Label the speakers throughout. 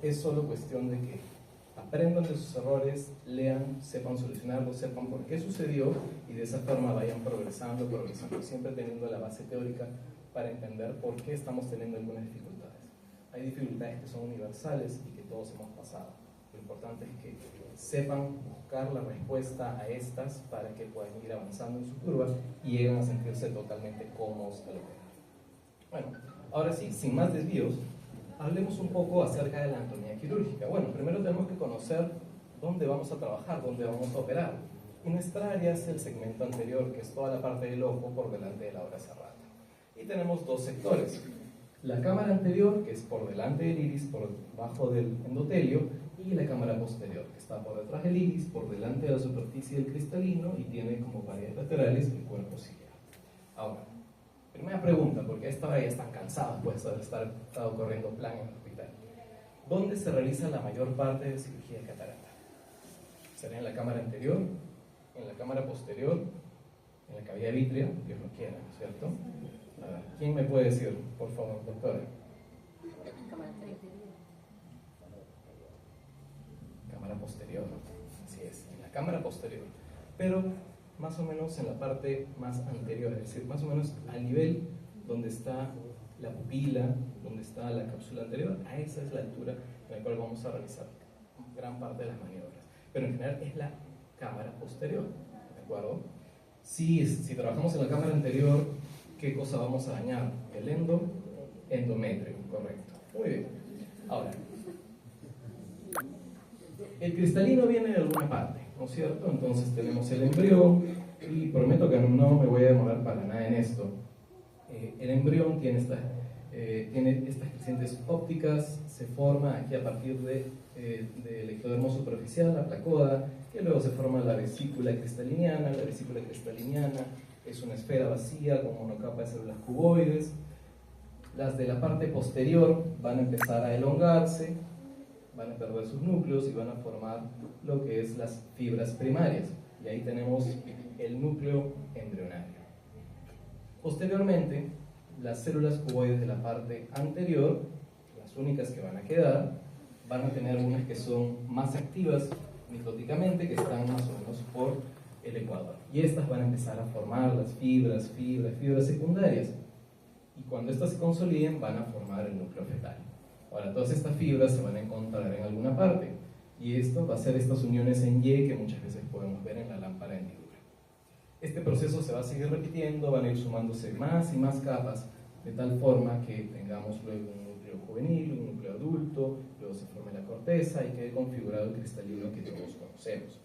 Speaker 1: es solo cuestión de que aprendan de sus errores, lean, sepan solucionarlos, sepan por qué sucedió y de esa forma vayan progresando, siempre teniendo la base teórica para entender por qué estamos teniendo algunas dificultades. Hay dificultades que son universales y que todos hemos pasado. Lo importante es que sepan buscar la respuesta a estas para que puedan ir avanzando en su curva y lleguen a sentirse totalmente cómodos al operar. Bueno, ahora sí, sin más desvíos, hablemos un poco acerca de la anatomía quirúrgica. Bueno, primero tenemos que conocer dónde vamos a trabajar, dónde vamos a operar. Y nuestra área es el segmento anterior, que es toda la parte del ojo por delante de la obra serrata. Y tenemos dos sectores. La cámara anterior, que es por delante del iris, por debajo del endotelio, y la cámara posterior, que está por detrás del iris, por delante de la superficie del cristalino y tiene como paredes laterales el cuerpo ciliar. Ahora, primera pregunta, porque a esta hora ya están cansados pues, de estar corriendo plan en el hospital. ¿Dónde se realiza la mayor parte de cirugía de catarata? ¿Sería en la cámara anterior, en la cámara posterior, en la cavidad vítrea? Dios lo quiera, ¿no es cierto? A ver, ¿quién me puede decir, por favor, doctora? Cámara posterior, así es, en la cámara posterior, pero más o menos en la parte más anterior, es decir, más o menos al nivel donde está la pupila, donde está la cápsula anterior, a esa es la altura en la cual vamos a realizar gran parte de las maniobras, pero en general es la cámara posterior, ¿de acuerdo? Si trabajamos en la cámara anterior, ¿qué cosa vamos a dañar? El endometrio, correcto. Muy bien. Ahora, el cristalino viene de alguna parte, ¿no es cierto? Entonces tenemos el embrión, y prometo que no me voy a demorar para nada en esto. El embrión tiene estas crecientes ópticas, se forma aquí a partir del ectodermo superficial, la placoda, que luego se forma la vesícula cristaliniana. La vesícula cristaliniana es una esfera vacía con monocapa de células cuboides. Las de la parte posterior van a empezar a elongarse, van a perder sus núcleos y van a formar lo que es las fibras primarias. Y ahí tenemos el núcleo embrionario. Posteriormente, las células cuboides de la parte anterior, las únicas que van a quedar, van a tener unas que son más activas mitóticamente, que están más o menos por el ecuador. Y estas van a empezar a formar las fibras secundarias. Y cuando estas se consoliden, van a formar el núcleo fetal. Ahora, todas estas fibras se van a encontrar en alguna parte. Y esto va a ser estas uniones en Y que muchas veces podemos ver en la lámpara hendidura. Este proceso se va a seguir repitiendo, van a ir sumándose más y más capas, de tal forma que tengamos luego un núcleo juvenil, un núcleo adulto, luego se forme la corteza y quede configurado el cristalino que todos conocemos.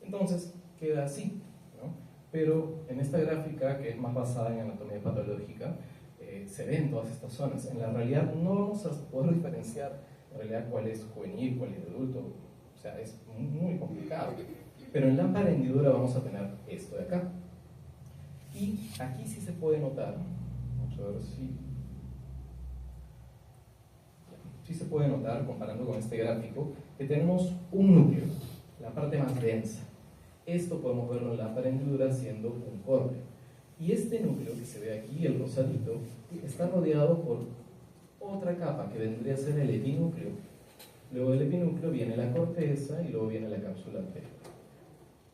Speaker 1: Entonces, queda así, ¿no? Pero en esta gráfica, que es más basada en anatomía patológica, se ven todas estas zonas. En la realidad no vamos a poder diferenciar en realidad cuál es juvenil, cuál es adulto, o sea, es muy complicado. Pero en lámpara hendidura vamos a tener esto de acá. Y aquí sí se puede notar, vamos a ver si... Sí se puede notar, comparando con este gráfico, que tenemos un núcleo, la parte más densa. Esto podemos verlo en lámpara hendidura siendo un córneo. Y este núcleo que se ve aquí, el rosadito, está rodeado por otra capa que vendría a ser el epinúcleo. Luego del epinúcleo viene la corteza y luego viene la cápsula anterior.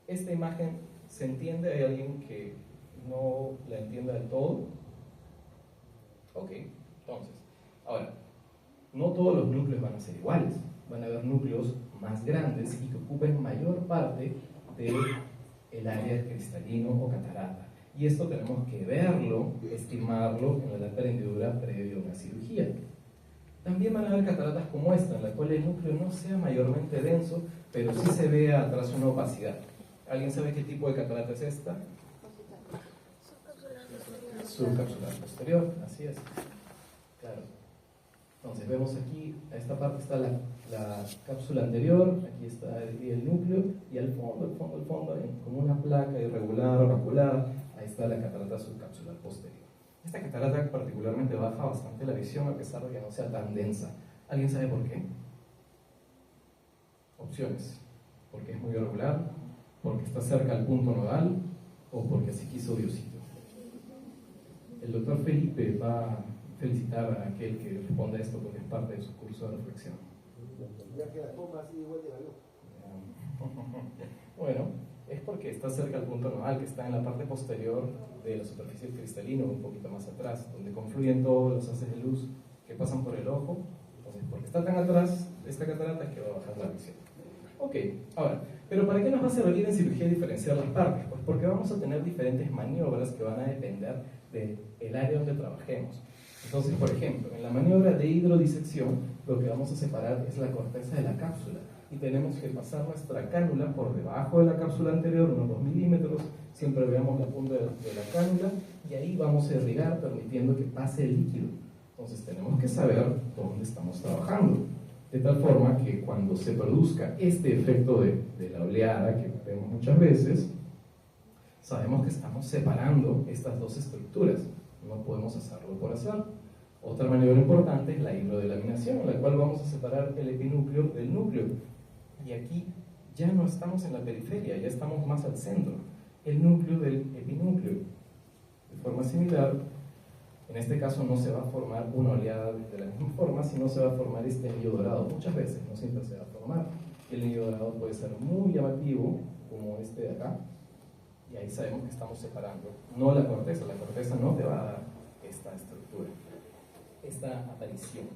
Speaker 1: Esta imagen, ¿se entiende? ¿Hay alguien que no la entienda del todo? Ok, entonces, ahora, no todos los núcleos van a ser iguales. Van a haber núcleos más grandes y que ocupen mayor parte del área del cristalino o catarata. Y esto tenemos que verlo, estimarlo en la lámpara hendidura previo a una cirugía. También van a haber cataratas como esta, en la cual el núcleo no sea mayormente denso, pero sí se ve atrás una opacidad. ¿Alguien sabe qué tipo de catarata es esta? Subcapsular posterior, así es. Claro. Entonces vemos aquí, a esta parte está la cápsula anterior, aquí está el núcleo, y al fondo, como una placa irregular, oracular, ahí está la catarata subcapsular posterior. Esta catarata particularmente baja bastante la visión, a pesar de que no sea tan densa. ¿Alguien sabe por qué? Opciones. Porque es muy irregular, porque está cerca al punto nodal, o porque así quiso Diosito. El doctor Felipe va a felicitar a aquel que responda esto porque es parte de su curso de reflexión.
Speaker 2: Ya que la toma así igual de avión.
Speaker 1: Bueno, es porque está cerca del punto nodal, que está en la parte posterior de la superficie del cristalino, un poquito más atrás, donde confluyen todos los haces de luz que pasan por el ojo. Entonces, porque está tan atrás esta catarata, es que va a bajar la visión. Ok, ahora, ¿pero para qué nos va a servir en cirugía diferenciar las partes? Pues porque vamos a tener diferentes maniobras que van a depender del área donde trabajemos. Entonces, por ejemplo, en la maniobra de hidrodisección, lo que vamos a separar es la corteza de la cápsula. Y tenemos que pasar nuestra cánula por debajo de la cápsula anterior, unos 2 milímetros, siempre veamos la punta de la cánula, y ahí vamos a irrigar permitiendo que pase el líquido. Entonces tenemos que saber dónde estamos trabajando, de tal forma que cuando se produzca este efecto de la oleada que vemos muchas veces, sabemos que estamos separando estas dos estructuras, no podemos hacerlo por azar. Otra maniobra importante es la hidrodelaminación, en la cual vamos a separar el epinúcleo del núcleo. Y aquí ya no estamos en la periferia, ya estamos más al centro, el núcleo del epinúcleo. De forma similar, en este caso no se va a formar una oleada de la misma forma, sino se va a formar este anillo dorado. Muchas veces, no siempre se va a formar. El anillo dorado puede ser muy llamativo, como este de acá, y ahí sabemos que estamos separando, no la corteza no te va a dar esta estructura, esta aparición.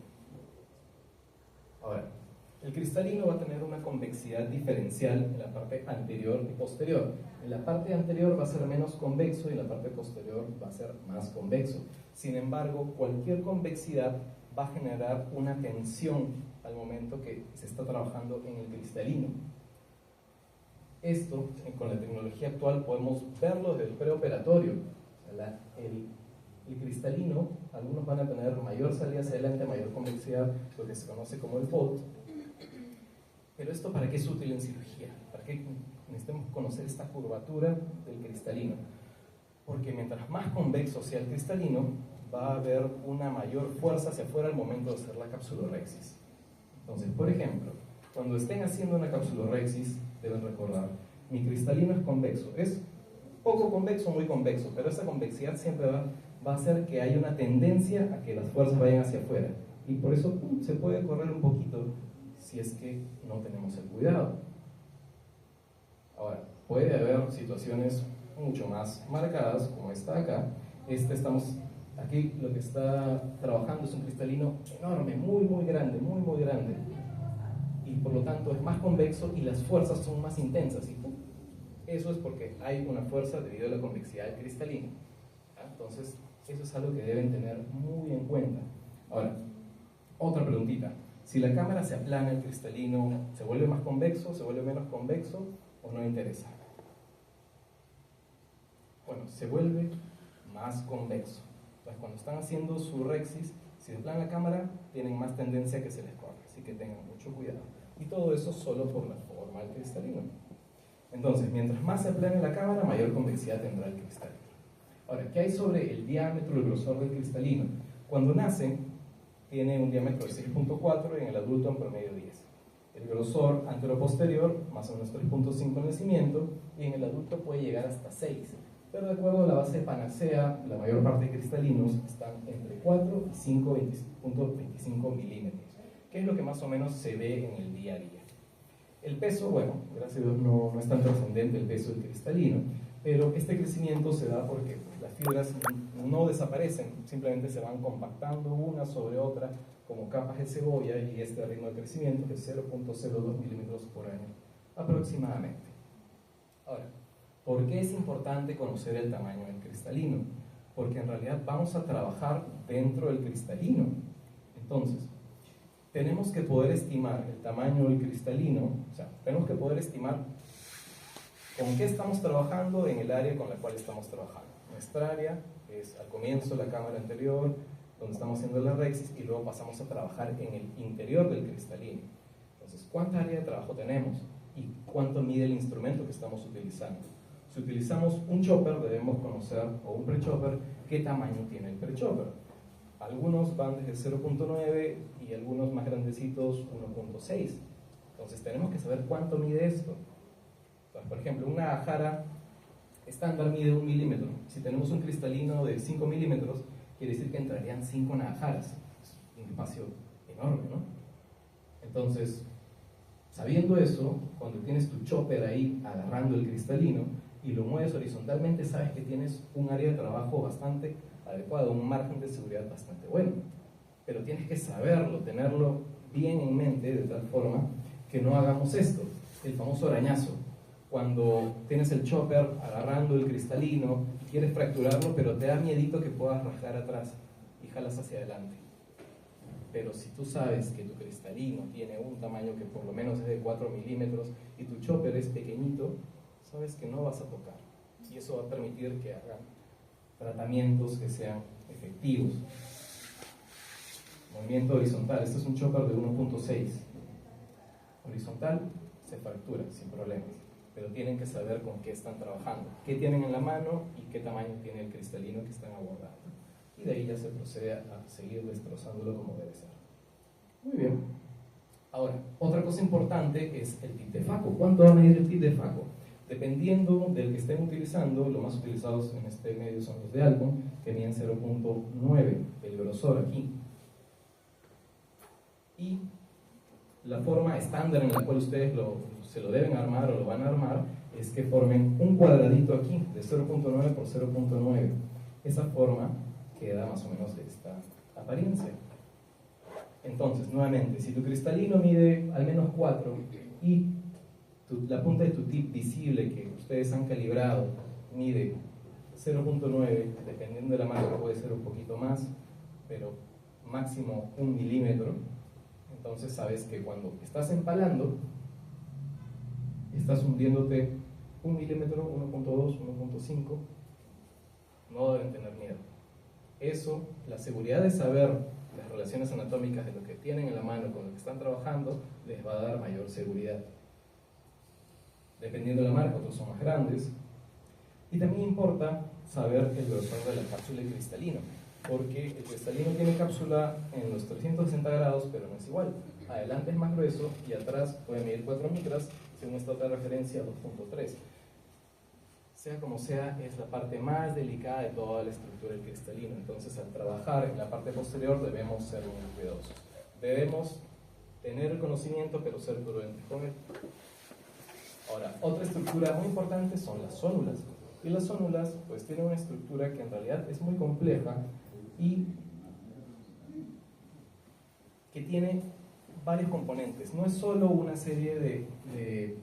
Speaker 1: Ahora, el cristalino va a tener una convexidad diferencial en la parte anterior y posterior. En la parte anterior va a ser menos convexo y en la parte posterior va a ser más convexo. Sin embargo, cualquier convexidad va a generar una tensión al momento que se está trabajando en el cristalino. Esto, con la tecnología actual, podemos verlo desde el preoperatorio. El cristalino, algunos van a tener mayor salida hacia adelante, mayor convexidad, lo que se conoce como el POT. Pero ¿esto para qué es útil en cirugía? ¿Para qué necesitamos conocer esta curvatura del cristalino? Porque mientras más convexo sea el cristalino, va a haber una mayor fuerza hacia afuera al momento de hacer la capsulorhexis. Entonces, por ejemplo, cuando estén haciendo una capsulorhexis, deben recordar, mi cristalino es convexo. Es poco convexo, muy convexo, pero esa convexidad siempre va a hacer que haya una tendencia a que las fuerzas vayan hacia afuera. Y por eso se puede correr un poquito si es que no tenemos el cuidado. Ahora, puede haber situaciones mucho más marcadas, como esta de acá. Aquí lo que está trabajando es un cristalino enorme, muy grande, muy grande. Y por lo tanto es más convexo y las fuerzas son más intensas. Y eso es porque hay una fuerza debido a la convexidad del cristalino. Entonces, eso es algo que deben tener muy en cuenta. Ahora, otra preguntita. Si la cámara se aplana, el cristalino, ¿se vuelve más convexo, se vuelve menos convexo o no interesa? Bueno, se vuelve más convexo. Entonces, cuando están haciendo su rexis, si se aplana la cámara, tienen más tendencia a que se les corra. Así que tengan mucho cuidado. Y todo eso solo por la forma del cristalino. Entonces, mientras más se aplane la cámara, mayor convexidad tendrá el cristalino. Ahora, ¿qué hay sobre el diámetro, el grosor del cristalino? Cuando nace, tiene un diámetro de 6.4 y en el adulto en promedio 10. El grosor anteroposterior, más o menos 3.5 en nacimiento, y en el adulto puede llegar hasta 6. Pero de acuerdo a la base de Panacea, la mayor parte de cristalinos están entre 4 y 5.25 milímetros, que es lo que más o menos se ve en el día a día. El peso, bueno, gracias a Dios no es tan trascendente el peso del cristalino, pero este crecimiento se da porque las fibras no desaparecen, simplemente se van compactando una sobre otra como capas de cebolla, y este ritmo de crecimiento es 0.02 milímetros por año aproximadamente. Ahora, ¿por qué es importante conocer el tamaño del cristalino? Porque en realidad vamos a trabajar dentro del cristalino. Entonces, tenemos que poder estimar el tamaño del cristalino, o sea, tenemos que poder estimar con qué estamos trabajando en el área con la cual estamos trabajando. Nuestra área es al comienzo la cámara anterior, donde estamos haciendo la rexis, y luego pasamos a trabajar en el interior del cristalino. Entonces, ¿cuánta área de trabajo tenemos? ¿Y cuánto mide el instrumento que estamos utilizando? Si utilizamos un chopper, debemos conocer, o un pre-chopper, qué tamaño tiene el pre-chopper. Algunos van desde 0.9 y algunos más grandecitos 1.6. Entonces tenemos que saber cuánto mide esto. Entonces, por ejemplo, una jara estándar mide 1 milímetro. Si tenemos un cristalino de 5 milímetros, quiere decir que entrarían 5 navajaras. Es un espacio enorme, ¿no? Entonces, Sabiendo eso, cuando tienes tu chopper ahí agarrando el cristalino y lo mueves horizontalmente, sabes que tienes un área de trabajo bastante adecuado, un margen de seguridad bastante bueno. Pero tienes que saberlo, tenerlo bien en mente, de tal forma que no hagamos esto, el famoso arañazo. Cuando tienes el chopper agarrando el cristalino y quieres fracturarlo, pero te da miedito que puedas rasgar atrás y jalas hacia adelante. Pero si tú sabes que tu cristalino tiene un tamaño que por lo menos es de 4 milímetros y tu chopper es pequeñito, sabes que no vas a tocar. Y eso va a permitir que hagan tratamientos que sean efectivos. Movimiento horizontal. Este es un chopper de 1.6. Horizontal se fractura sin problemas, pero tienen que saber con qué están trabajando, qué tienen en la mano y qué tamaño tiene el cristalino que están abordando. Y de ahí ya se procede a seguir destrozándolo como debe ser. Muy bien. Ahora, otra cosa importante es el tip de Faco. ¿Cuánto va a medir el tip de Faco? Dependiendo del que estén utilizando, los más utilizados en este medio son los de Alcon, que miden 0.9, el grosor aquí. Y la forma estándar en la cual ustedes se lo deben armar o lo van a armar es que formen un cuadradito aquí de 0.9 por 0.9. Esa forma queda más o menos de esta apariencia. Entonces, nuevamente, si tu cristalino mide al menos 4 y la punta de tu tip visible que ustedes han calibrado mide 0.9, dependiendo de la marca puede ser un poquito más, pero máximo 1 milímetro, entonces sabes que cuando estás empalando, estás hundiéndote 1 milímetro, 1.2, 1.5, no deben tener miedo. Eso, la seguridad de saber las relaciones anatómicas de lo que tienen en la mano con lo que están trabajando, les va a dar mayor seguridad. Dependiendo de la marca, otros son más grandes. Y también importa saber el grosor de la cápsula de cristalino, porque el cristalino tiene cápsula en los 360 grados, pero no es igual. Adelante es más grueso y atrás puede medir 4 micras, según esta otra referencia 2.3. Sea como sea, es la parte más delicada de toda la estructura del cristalino. Entonces, al trabajar en la parte posterior debemos ser muy cuidadosos. Debemos tener el conocimiento, pero ser prudentes con él. Ahora, otra estructura muy importante son las zónulas. Y las zónulas, pues, tienen una estructura que en realidad es muy compleja y que tiene varios componentes. No es solo una serie de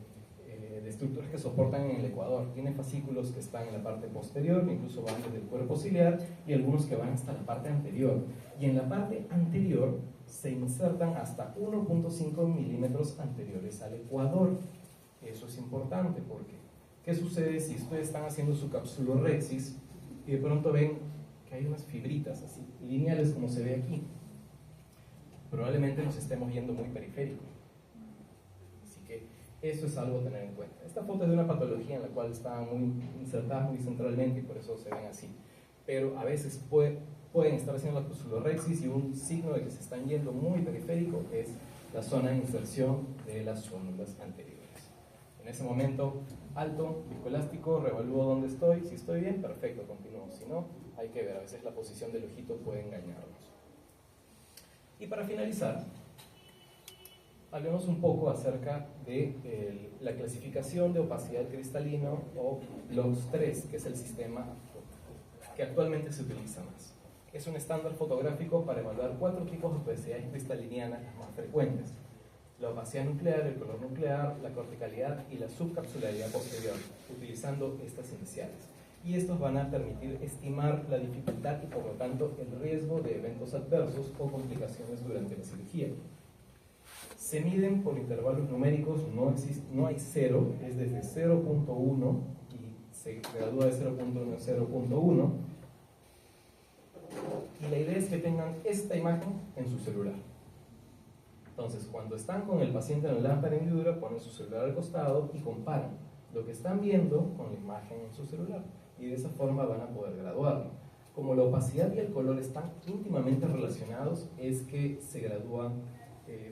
Speaker 1: estructuras que soportan en el ecuador. Tiene fascículos que están en la parte posterior, que incluso van desde el cuerpo ciliar, y algunos que van hasta la parte anterior. Y en la parte anterior se insertan hasta 1.5 milímetros anteriores al ecuador. Eso es importante porque ¿qué sucede si ustedes están haciendo su capsulorhexis y de pronto ven que hay unas fibritas así, lineales como se ve aquí? Probablemente nos estemos yendo muy periférico. Así que eso es algo a tener en cuenta. Esta foto es de una patología en la cual están muy insertadas muy centralmente y por eso se ven así. Pero a veces pueden estar haciendo la capsulorhexis y un signo de que se están yendo muy periférico es la zona de inserción de las zónulas anteriores. En ese momento, alto, viscoelástico, revalúo dónde estoy. Si estoy bien, perfecto, continúo. Si no, hay que ver. A veces la posición del ojito puede engañarnos. Y para finalizar, hablemos un poco acerca de la clasificación de opacidad del cristalino o LOX3, que es el sistema que actualmente se utiliza más. Es un estándar fotográfico para evaluar 4 tipos de opacidades cristalinianas más frecuentes: la opacidad nuclear, el color nuclear, la corticalidad y la subcapsularidad posterior, utilizando estas iniciales. Y estos van a permitir estimar la dificultad y por lo tanto el riesgo de eventos adversos o complicaciones durante la cirugía. Se miden por intervalos numéricos, no hay cero, es desde 0.1 y se gradúa de 0.1 a 0.1. Y la idea es que tengan esta imagen en su celular. Entonces, cuando están con el paciente en la lámpara hendidura, ponen su celular al costado y comparan lo que están viendo con la imagen en su celular. Y de esa forma van a poder graduarlo. Como la opacidad y el color están íntimamente relacionados, es que se gradúan,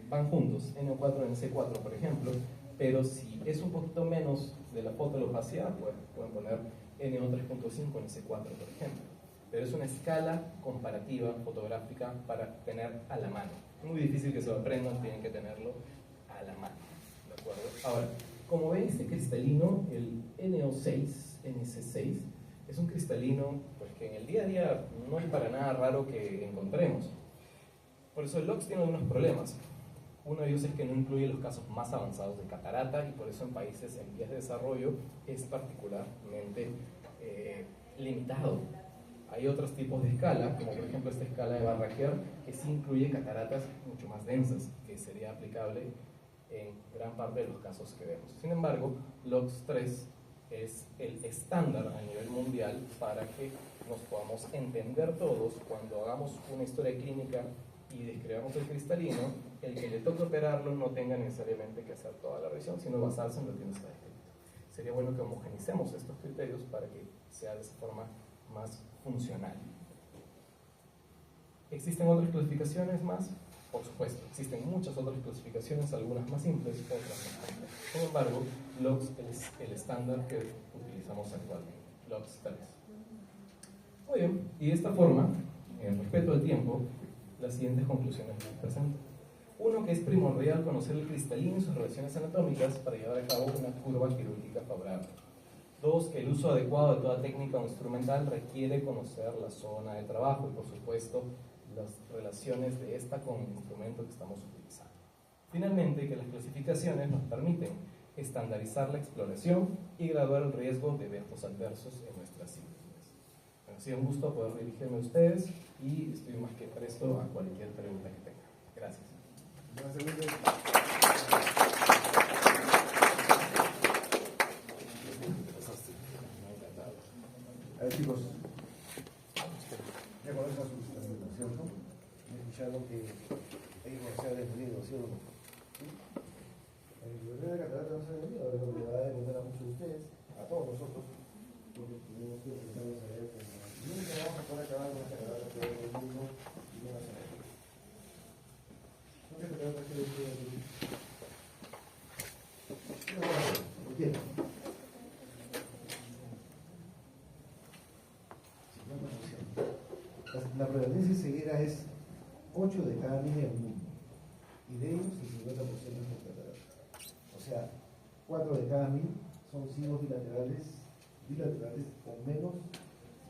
Speaker 1: van juntos, NO4 en C4, por ejemplo, pero si es un poquito menos de la foto de la opacidad, pues pueden poner NO 3.5 en C4, por ejemplo. Pero es una escala comparativa fotográfica para tener a la mano. Muy difícil que se lo aprendan, tienen que tenerlo a la mano. ¿De acuerdo? Ahora, como ven, este cristalino, el NO6, es un cristalino pues, que en el día a día no es para nada raro que encontremos. Por eso el LOX tiene unos problemas. Uno de ellos es que no incluye los casos más avanzados de catarata y por eso en países en vías de desarrollo es particularmente limitado. Hay otros tipos de escala, como por ejemplo esta escala de Barraquer, que sí incluye cataratas mucho más densas, que sería aplicable en gran parte de los casos que vemos. Sin embargo, LOX3 es el estándar a nivel mundial para que nos podamos entender todos cuando hagamos una historia clínica y describamos el cristalino, el que le toque operarlo no tenga necesariamente que hacer toda la revisión, sino basarse en lo que nos está escrito. Sería bueno que homogenicemos estos criterios para que sea de esa forma más funcional. ¿Existen otras clasificaciones más? Por supuesto, existen muchas otras clasificaciones, algunas más simples, otras más complejas. Sin embargo, LOX es el estándar que utilizamos actualmente, LOX3. Muy bien, y de esta forma, en respeto al tiempo, las siguientes conclusiones les presento. Uno, que es primordial conocer el cristalino y sus relaciones anatómicas para llevar a cabo una curva quirúrgica favorable. Dos, que el uso adecuado de toda técnica o instrumental requiere conocer la zona de trabajo y, por supuesto, las relaciones de esta con el instrumento que estamos utilizando. Finalmente, que las clasificaciones nos permiten estandarizar la exploración y graduar el riesgo de eventos adversos en nuestras cirugías. Ha sido un gusto poder dirigirme a ustedes y estoy más que presto a cualquier pregunta que tengan. Gracias.
Speaker 2: A ver, chicos, ya con esa sustentación, ¿cierto? Me escucharon que hay que conocer el peligro, ¿sí o no? ¿Sí? El problema de catarata no se ha venido, ahora lo va a depender a muchos de ustedes, a todos nosotros, porque tenemos que empezar a saber que nunca vamos a poder acabar con esta catarata que hay en el mundo y no va a saber. ¿No te catarata que hay en el mundo? ¿Lo entiendes? La prevalencia ceguera es 8 de cada 1000 en el mundo, y de ellos el 50% es por catarata. O sea, 4 de cada 1000 son ciegos bilaterales con menos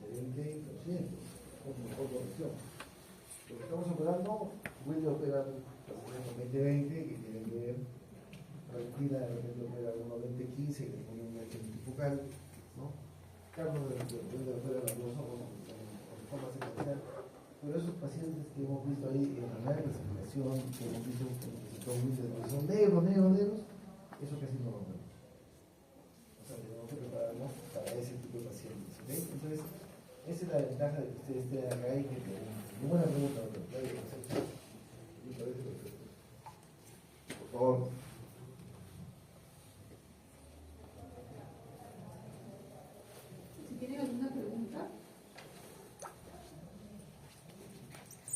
Speaker 2: de 20%, con mejor corrección. Lo que estamos operando, Willy opera con 20-20, que tiene que ver, Tranquila de repente opera uno 20-15, que le pone un hecho multifocal, ¿no? Carlos de repente opera los dos ojos con forma secuencial. Pero esos pacientes que hemos visto ahí en la clasificación, que hemos visto que son negros, eso casi no lo vemos. O sea, tenemos que prepararnos para ese tipo de pacientes. ¿Okay? Entonces, esa es la ventaja de que ustedes estén acá y que pregunten. Muy buena pregunta, doctor. Me parece perfecto. Por favor.